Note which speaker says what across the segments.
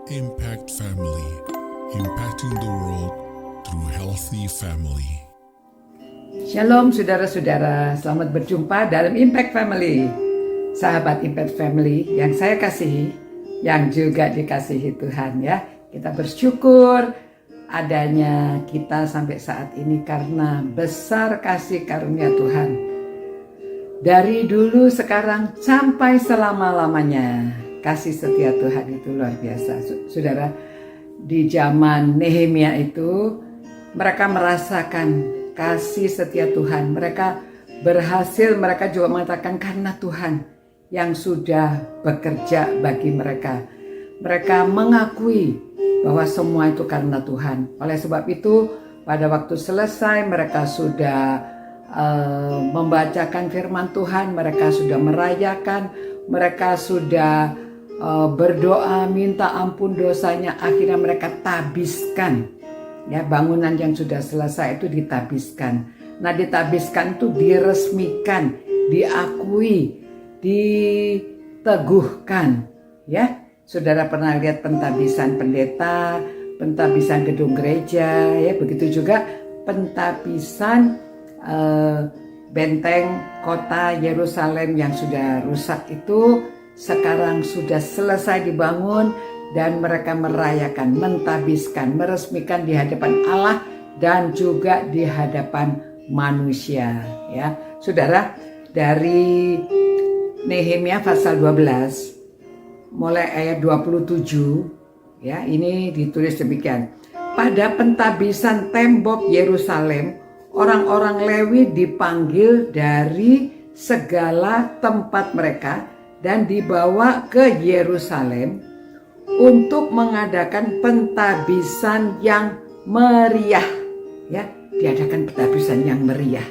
Speaker 1: Impact Family, impacting the world through healthy family.
Speaker 2: Shalom saudara-saudara, selamat berjumpa dalam Impact Family. Sahabat Impact Family yang saya kasihi, yang juga dikasihi Tuhan ya. Kita bersyukur adanya kita sampai saat ini karena besar kasih karunia Tuhan. Dari dulu, sekarang, sampai selama-lamanya. Kasih setia Tuhan itu luar biasa. Saudara, di zaman Nehemia itu mereka merasakan kasih setia Tuhan. Mereka berhasil, mereka juga mengatakan karena Tuhan yang sudah bekerja bagi mereka. Mereka mengakui bahwa semua itu karena Tuhan. Oleh sebab itu, pada waktu selesai mereka sudah membacakan firman Tuhan, mereka sudah merayakan, mereka sudah berdoa minta ampun dosanya. Akhirnya mereka tabiskan ya, bangunan yang sudah selesai itu ditabiskan. Nah, ditabiskan itu diresmikan, diakui, diteguhkan ya. Saudara pernah lihat pentabisan pendeta, pentabisan gedung gereja ya, begitu juga pentabisan benteng kota Yerusalem yang sudah rusak itu sekarang sudah selesai dibangun, dan mereka merayakan, mentabiskan, meresmikan di hadapan Allah dan juga di hadapan manusia ya. Saudara, dari Nehemia pasal 12 mulai ayat 27 ya, ini ditulis demikian. Pada pentabisan tembok Yerusalem, orang-orang Lewi dipanggil dari segala tempat mereka dan dibawa ke Yerusalem untuk mengadakan pentabisan yang meriah ya, diadakan pentabisan yang meriah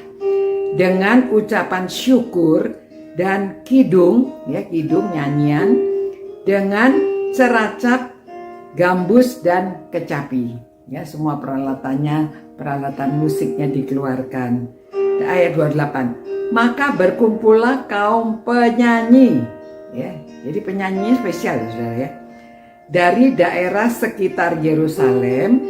Speaker 2: dengan ucapan syukur dan kidung ya, kidung nyanyian dengan ceracap, gambus dan kecapi ya, semua peralatan musiknya dikeluarkan. Ayat 28, maka berkumpullah kaum penyanyi ya, jadi penyanyi spesial saudara ya, dari daerah sekitar Yerusalem,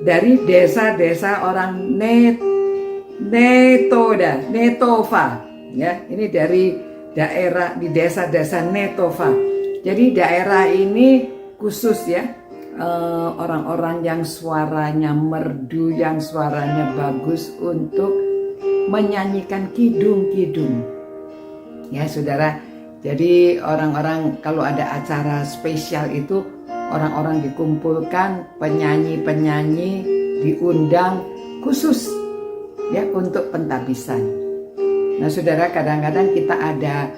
Speaker 2: dari desa-desa orang Netova ya, ini dari daerah di desa-desa Netova. Jadi daerah ini khusus ya, orang-orang yang suaranya merdu, yang suaranya bagus untuk menyanyikan kidung-kidung ya saudara. Jadi orang-orang kalau ada acara spesial itu orang-orang dikumpulkan, penyanyi-penyanyi diundang khusus ya untuk pentabisan. Nah saudara, kadang-kadang kita ada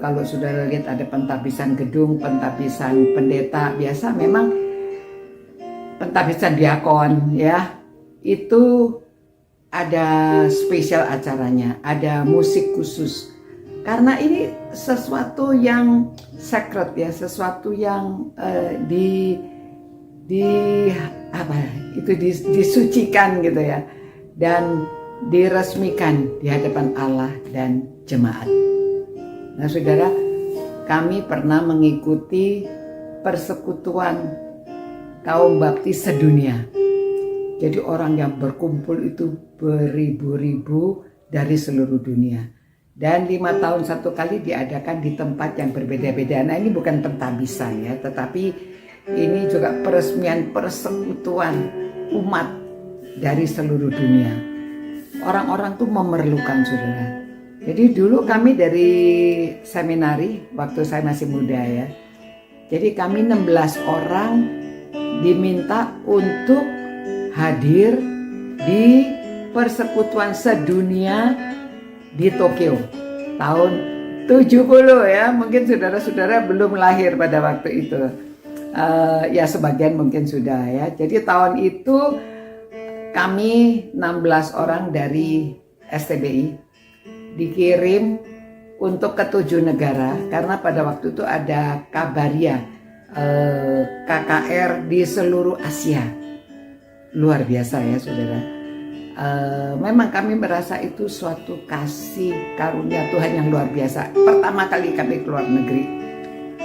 Speaker 2: kalau saudara lihat ada pentabisan gedung, pentabisan pendeta, biasa memang pentabisan diakon ya, itu ada spesial acaranya, ada musik khusus. Karena ini sesuatu yang sacred ya, sesuatu yang disucikan gitu ya, dan diresmikan di hadapan Allah dan jemaat. Nah saudara, kami pernah mengikuti persekutuan kaum baptis sedunia. Jadi orang yang berkumpul itu beribu-ribu dari seluruh dunia. Dan 5 tahun satu kali diadakan di tempat yang berbeda-beda. Nah ini bukan pentabisan ya, tetapi ini juga peresmian persekutuan umat dari seluruh dunia. Orang-orang tuh memerlukan saudara. Jadi dulu kami dari seminari, waktu saya masih muda ya. Jadi kami 16 orang diminta untuk hadir di persekutuan sedunia di Tokyo tahun 70 ya. Mungkin saudara-saudara belum lahir pada waktu itu. Ya sebagian mungkin sudah ya. Jadi tahun itu kami 16 orang dari STBI dikirim untuk ke 7 negara, karena pada waktu itu ada kabaria KKR di seluruh Asia. Luar biasa ya saudara. Memang kami merasa itu suatu kasih karunia Tuhan yang luar biasa. Pertama kali kami keluar negeri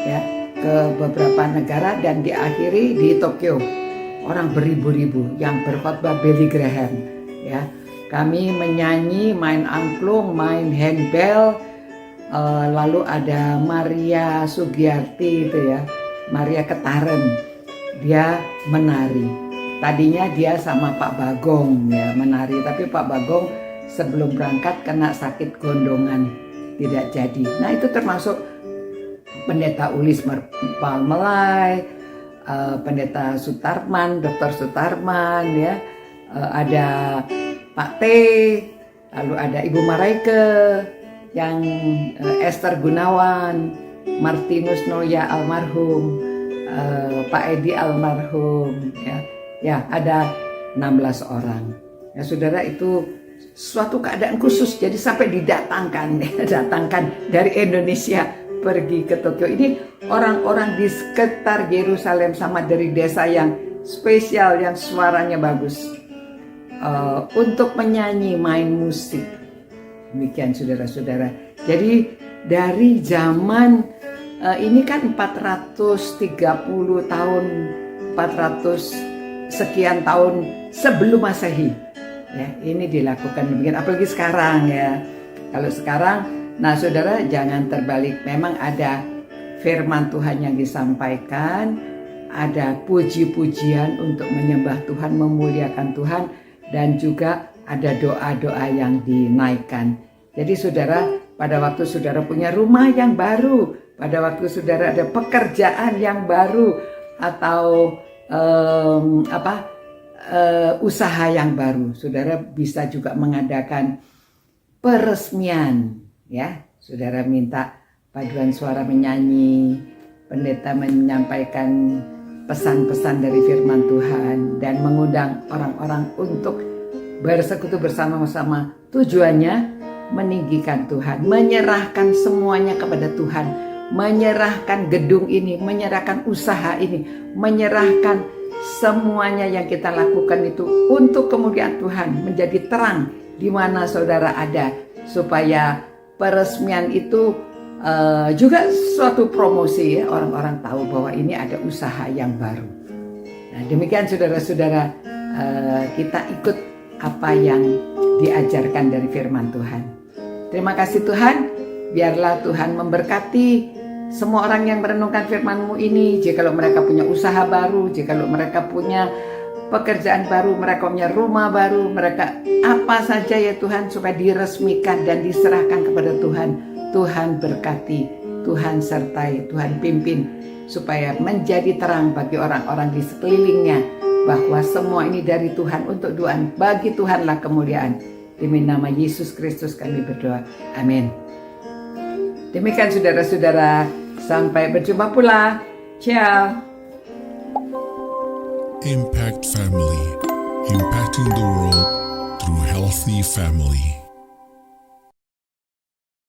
Speaker 2: ya ke beberapa negara dan diakhiri di Tokyo. Orang beribu-ribu yang berkhotbah Billy Graham, ya. Kami menyanyi, main angklung, main handbell, lalu ada Maria Sugiyarti itu ya, Maria Ketaren, dia menari. Tadinya dia sama Pak Bagong ya menari, tapi Pak Bagong sebelum berangkat kena sakit gondongan, tidak jadi. Nah itu termasuk Pendeta Ulis Palmelai, Pendeta Sutarman, Dr. Sutarman ya, ada Pak T, lalu ada Ibu Maraike, yang Esther Gunawan, Martinus Noya almarhum, Pak Edi almarhum, ya ada 16 orang. Ya saudara, itu suatu keadaan khusus, jadi sampai datangkan dari Indonesia pergi ke Tokyo. Ini orang-orang di sekitar Yerusalem sama dari desa yang spesial, yang suaranya bagus, untuk menyanyi, main musik. Demikian saudara-saudara. Jadi dari zaman ini kan 430 tahun, 400 sekian tahun sebelum Masehi. Ya, ini dilakukan demikian, apalagi sekarang ya. Kalau sekarang, nah saudara jangan terbalik. Memang ada firman Tuhan yang disampaikan, ada puji-pujian untuk menyembah Tuhan, memuliakan Tuhan, dan juga ada doa-doa yang dinaikkan. Jadi saudara, pada waktu saudara punya rumah yang baru, pada waktu saudara ada pekerjaan yang baru, atau usaha yang baru, saudara bisa juga mengadakan peresmian, ya. Saudara minta paduan suara menyanyi, pendeta menyampaikan pesan-pesan dari firman Tuhan dan mengundang orang-orang untuk bersekutu bersama-sama. Tujuannya meninggikan Tuhan, menyerahkan semuanya kepada Tuhan, menyerahkan gedung ini, menyerahkan usaha ini, menyerahkan semuanya yang kita lakukan itu untuk kemuliaan Tuhan, menjadi terang di mana saudara ada, supaya peresmian itu juga suatu promosi ya, orang-orang tahu bahwa ini ada usaha yang baru. Nah demikian saudara-saudara, kita ikut apa yang diajarkan dari firman Tuhan. Terima kasih Tuhan, biarlah Tuhan memberkati semua orang yang merenungkan firman-Mu ini. Jikalau mereka punya usaha baru, jikalau mereka punya pekerjaan baru, mereka punya rumah baru, mereka apa saja ya Tuhan, supaya diresmikan dan diserahkan kepada Tuhan. Tuhan berkati, Tuhan sertai, Tuhan pimpin, supaya menjadi terang bagi orang-orang di sekelilingnya, bahwa semua ini dari Tuhan, untuk Tuhan, bagi Tuhanlah kemuliaan. Demi nama Yesus Kristus kami berdoa, amin. Demikian saudara-saudara, sampai berjumpa pula. Ciao.
Speaker 1: Impact Family, impacting the world through healthy family.